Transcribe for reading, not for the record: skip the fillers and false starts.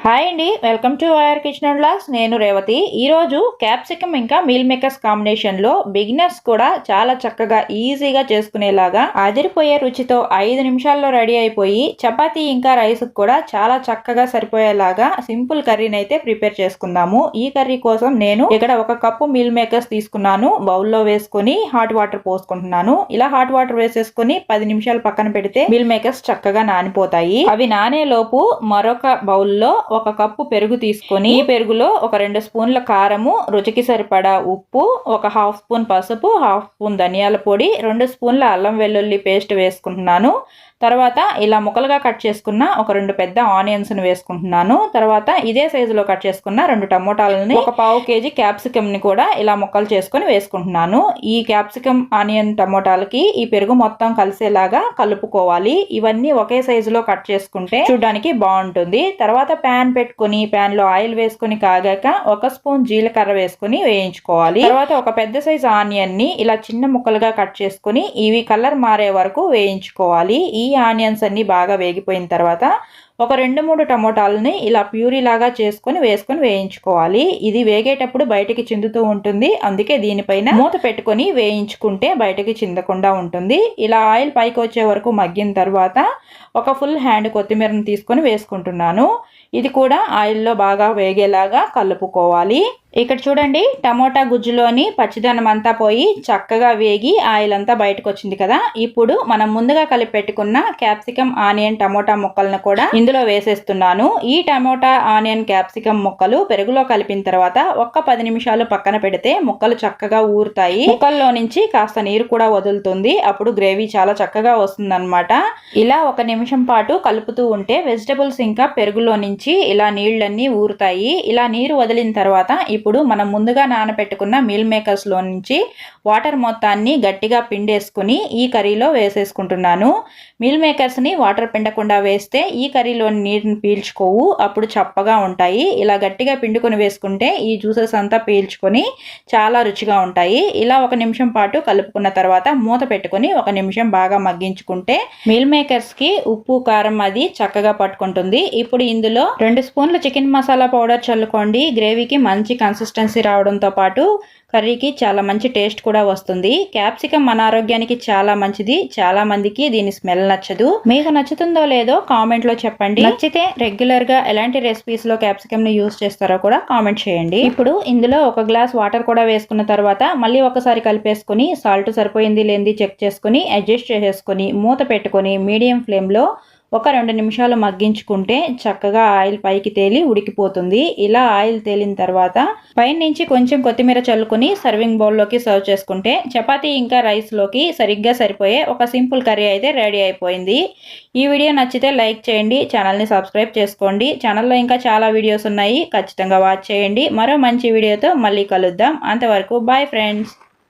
Hi అండి, welcome to our kitchen and vlogs. నేను రేవతి. ఈరోజు క్యాప్సికమ్ ఇంకా మీల్ మేకర్స్ కాంబినేషన్లో బిగినర్స్ కూడా చాలా చక్కగా ఈజీగా చేసుకునేలాగా అదిరిపోయే రుచితో 5 నిమిషాల్లో రెడీ అయిపోయి చపాతీ ఇంకా రైస్ కూడా చాలా చక్కగా సరిపోయేలాగా సింపుల్ కర్రీని అయితే ప్రిపేర్ చేసుకుందాము. ఈ కర్రీ కోసం నేను ఇక్కడ 1 కప్పు మీల్ మేకర్స్ తీసుకున్నాను. బౌల్లో వేసుకొని హాట్ వాటర్ పోసుకుంటున్నాను. ఇలా హాట్ వాటర్ వేసేసుకొని 10 నిమిషాలు పక్కన పెడితే మీల్ మేకర్స్ చక్కగా నానిపోతాయి. అవి నానే లోపు మరొక బౌల్లో 1 కప్పు పెరుగు తీసుకొని ఈ పెరుగులో ఒక 2 స్పూన్ల కారము, రుచికి సరిపడా ఉప్పు, ఒక హాఫ్ స్పూన్ పసుపు, హాఫ్ స్పూన్ ధనియాల పొడి, 2 స్పూన్ల అల్లం వెల్లుల్లి పేస్ట్ వేసుకుంటున్నాను. తర్వాత ఇలా ముక్కలుగా కట్ చేసుకున్న ఒక 2 పెద్ద ఆనియన్స్ ని వేసుకుంటున్నాను. తర్వాత ఇదే సైజులో కట్ చేసుకున్న 2 టమోటాలని, ఒక పావు కేజీ క్యాప్సికమ్ ని కూడా ఇలా ముక్కలు చేసుకొని వేసుకుంటున్నాను. ఈ క్యాప్సికమ్, ఆనియన్, టమోటాలకి ఈ పెరుగు మొత్తం కలిసేలాగా కలుపుకోవాలి. ఇవన్నీ ఒకే సైజులో కట్ చేసుకుంటే చూడడానికి బాగుంటుంది. తర్వాత ప్యాన్ పెట్టుకుని ప్యాన్ లో ఆయిల్ వేసుకుని కాగాక 1 స్పూన్ జీలకర్ర వేసుకుని వేయించుకోవాలి. తర్వాత ఒక పెద్ద సైజు ఆనియన్ ని ఇలా చిన్న ముక్కలుగా కట్ చేసుకుని ఇవి కలర్ మారే వరకు వేయించుకోవాలి. ఈ ఆనియన్స్ అన్ని బాగా వేగిపోయిన తర్వాత ఒక 2-3 టమోటాలని ఇలా ప్యూరీ లాగా చేసుకొని వేసుకొని వేయించుకోవాలి. ఇది వేగేటప్పుడు బయటికి చిందుతూ ఉంటుంది, అందుకే దీనిపైన మూత పెట్టుకొని వేయించుకుంటే బయటికి చిందకుండా ఉంటుంది. ఇలా ఆయిల్ పైకి వచ్చే వరకు మగ్గిన తర్వాత ఒక ఫుల్ హ్యాండ్ కొత్తిమీరను తీసుకొని వేసుకుంటున్నాను. ఇది కూడా ఆయిల్లో బాగా వేగేలాగా కలుపుకోవాలి. ఇక్కడ చూడండి, టమోటా గుజ్జులోని పచ్చిదనం అంతా పోయి చక్కగా వేగి ఆయిల్ అంతా బయటకు వచ్చింది కదా. ఇప్పుడు మనం ముందుగా కలిపి పెట్టుకున్న క్యాప్సికమ్, ఆనియన్, టమోటా ముక్కలను కూడా ఇందులో వేసేస్తున్నాను. ఈ టమోటా, ఆనియన్, క్యాప్సికమ్ ముక్కలు పెరుగులో కలిపిన తర్వాత 10 నిమిషాలు పక్కన పెడితే ముక్కలు చక్కగా ఊరుతాయి. ముక్కల్లో నుంచి కాస్త నీరు కూడా వదులుతుంది. అప్పుడు గ్రేవీ చాలా చక్కగా వస్తుంది అన్నమాట. ఇలా 1 నిమిషం పాటు కలుపుతూ ఉంటే వెజిటబుల్స్ ఇంకా పెరుగులో నుంచి ఇలా నీళ్ళన్నీ ఊరుతాయి. ఇలా నీరు వదిలిన తర్వాత ఇప్పుడు మనం ముందుగా నానబెట్టుకున్న మీల్ మేకర్స్ లో నుంచి వాటర్ మొత్తాన్ని గట్టిగా పిండేసుకుని ఈ కర్రీలో వేసేసుకుంటున్నాను. మీల్ మేకర్స్ ని వాటర్ పిండకుండా వేస్తే ఈ కర్రీలోని నీటిని పీల్చుకోవు, అప్పుడు చప్పగా ఉంటాయి. ఇలా గట్టిగా పిండుకొని వేసుకుంటే ఈ జ్యూసెస్ అంతా పీల్చుకొని చాలా రుచిగా ఉంటాయి. ఇలా 1 నిమిషం పాటు కలుపుకున్న తర్వాత మూత పెట్టుకొని 1 నిమిషం బాగా మగ్గించుకుంటే మీల్ మేకర్స్ కి ఉప్పు, కారం అది చక్కగా పట్టుకుంటుంది. ఇప్పుడు ఇందులో 2 స్పూన్ల చికెన్ మసాలా పౌడర్ చల్లుకోండి. గ్రేవీకి మంచి కన్సిస్టెన్సీ రావడంతో పాటు కర్రీకి చాలా మంచి టేస్ట్ కూడా వస్తుంది. క్యాప్సికమ్ మన ఆరోగ్యానికి చాలా మంచిది. చాలా మందికి దీని స్మెల్ నచ్చదు. మీకు నచ్చుతుందో లేదో కామెంట్ లో చెప్పండి. నచ్చితే రెగ్యులర్ గా ఎలాంటి రెసిపీస్ లో క్యాప్సికమ్ ని యూస్ చేస్తారో కూడా కామెంట్ చేయండి. ఇప్పుడు ఇందులో 1 గ్లాస్ వాటర్ కూడా వేసుకున్న తర్వాత మళ్ళీ ఒకసారి కలిపేసుకుని సాల్ట్ సరిపోయింది లేనిది చెక్ చేసుకుని అడ్జస్ట్ చేసేసుకుని మూత పెట్టుకుని మీడియం ఫ్లేమ్ లో ఒక 2 నిమిషాలు మగ్గించుకుంటే చక్కగా ఆయిల్ పైకి తేలి ఉడికిపోతుంది. ఇలా ఆయిల్ తేలిన తర్వాత పైన నుంచి కొంచెం కొత్తిమీర చల్లుకుని సర్వింగ్ బౌల్లోకి సర్వ్ చేసుకుంటే చపాతీ ఇంకా రైస్ లోకి సరిగ్గా సరిపోయే ఒక సింపుల్ కర్రీ అయితే రెడీ అయిపోయింది. ఈ వీడియో నచ్చితే లైక్ చేయండి, ఛానల్ని సబ్స్క్రైబ్ చేసుకోండి. ఛానల్లో ఇంకా చాలా వీడియోస్ ఉన్నాయి, ఖచ్చితంగా వాచ్ చేయండి. మరో మంచి వీడియోతో మళ్ళీ కలుద్దాం. అంతవరకు బాయ్ ఫ్రెండ్స్.